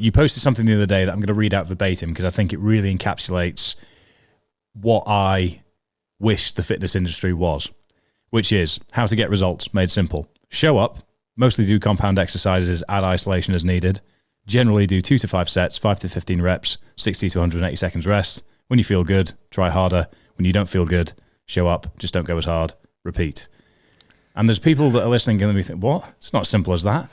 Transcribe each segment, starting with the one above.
You posted something the other day that I'm going to read out verbatim because I think it really encapsulates what I wish the fitness industry was, which is how to get results made simple. Show up, mostly do compound exercises, add isolation as needed, generally do 2 to 5 sets, 5 to 15 reps, 60 to 180 seconds rest. When you feel good, try harder. When you don't feel good, show up, just don't go as hard, repeat. And there's people that are listening and they think, what? It's not as simple as that.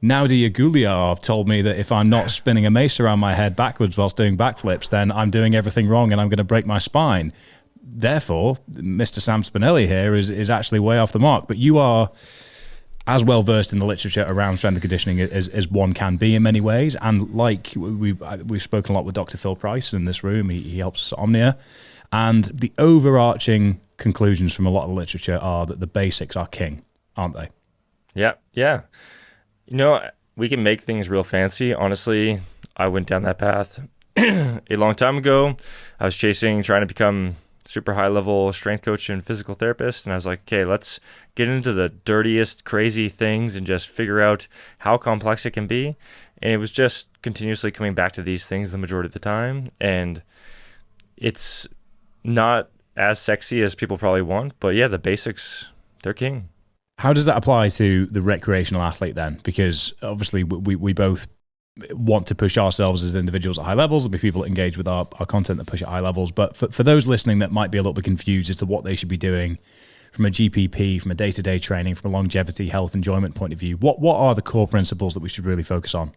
Naudi Aguliar told me that if I'm not spinning a mace around my head backwards whilst doing backflips, then I'm doing everything wrong and I'm going to break my spine. Therefore, Mr. Sam Spinelli here is actually way off the mark. But you are as well versed in the literature around strength and conditioning as one can be in many ways. And like we've spoken a lot with Dr. Phil Price in this room. He helps us at Omnia. And the overarching conclusions from a lot of the literature are that the basics are king, aren't they? Yeah. You know, we can make things real fancy. Honestly, I went down that path a long time ago. I was trying to become super high level strength coach and physical therapist. And I was like, okay, let's get into the dirtiest, crazy things and just figure out how complex it can be. And it was just continuously coming back to these things the majority of the time. And it's not as sexy as people probably want, but yeah, the basics, they're king. How does that apply to the recreational athlete then? Because obviously we both want to push ourselves as individuals at high levels. There'll be people that engage with our content that push at high levels. But for those listening that might be a little bit confused as to what they should be doing from a GPP, from a day-to-day training, from a longevity, health, enjoyment point of view, what are the core principles that we should really focus on?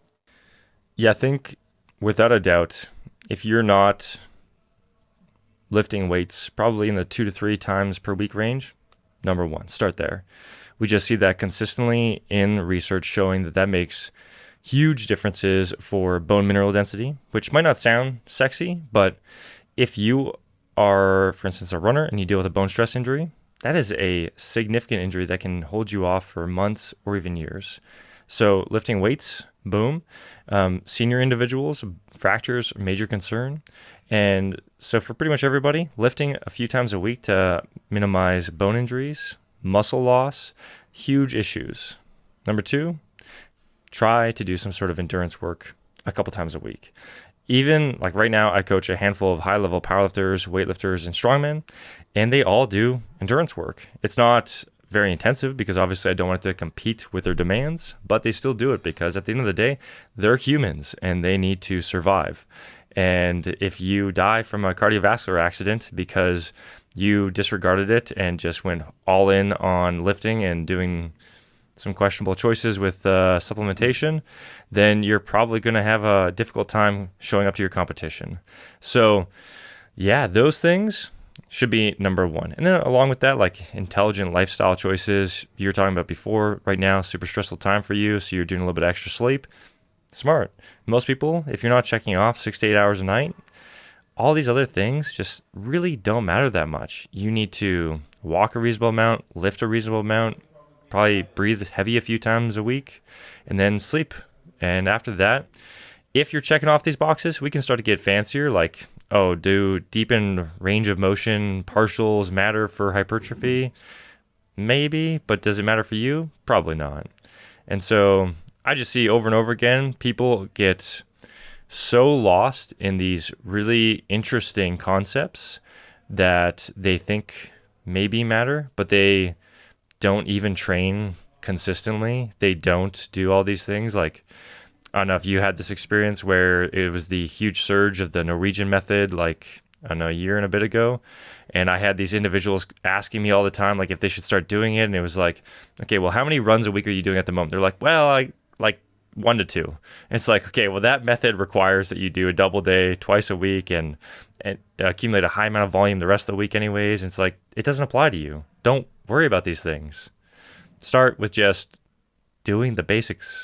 Yeah, I think without a doubt, if you're not lifting weights probably in the 2 to 3 times per week range, number one, start there. We just see that consistently in research showing that makes huge differences for bone mineral density, which might not sound sexy, but if you are, for instance, a runner and you deal with a bone stress injury, that is a significant injury that can hold you off for months or even years. So lifting weights, boom. Senior individuals, fractures, major concern. And so for pretty much everybody, lifting a few times a week to minimize bone injuries, muscle loss, huge issues. Number 2, try to do some sort of endurance work a couple times a week. Even like right now, I coach a handful of high-level powerlifters, weightlifters, and strongmen, and they all do endurance work. It's not very intensive because obviously I don't want it to compete with their demands, but they still do it because at the end of the day, they're humans and they need to survive. And if you die from a cardiovascular accident because you disregarded it and just went all in on lifting and doing some questionable choices with supplementation, then you're probably going to have a difficult time showing up to your competition. So yeah, those things should be number 1. And then along with that, like intelligent lifestyle choices you were talking about before. Right now, super stressful time for you, so you're doing a little bit extra sleep. Smart. Most people, if you're not checking off 6 to 8 hours a night, all these other things just really don't matter that much. You need to walk a reasonable amount, lift a reasonable amount, probably breathe heavy a few times a week, and then sleep. And after that, if you're checking off these boxes, we can start to get fancier, like, oh, do deepened range of motion partials matter for hypertrophy? Maybe, but does it matter for you? Probably not. And so I just see over and over again, people get so lost in these really interesting concepts that they think maybe matter, but they don't even train consistently. They don't do all these things. Like, I don't know if you had this experience where it was the huge surge of the Norwegian method, like, I don't know, a year and a bit ago. And I had these individuals asking me all the time, like, if they should start doing it. And it was like, okay, well, how many runs a week are you doing at the moment? They're like, well, I like 1 to 2. And it's like, okay, well, that method requires that you do a double day twice a week and accumulate a high amount of volume the rest of the week anyways. And it's like, it doesn't apply to you. Don't worry about these things. Start with just doing the basics.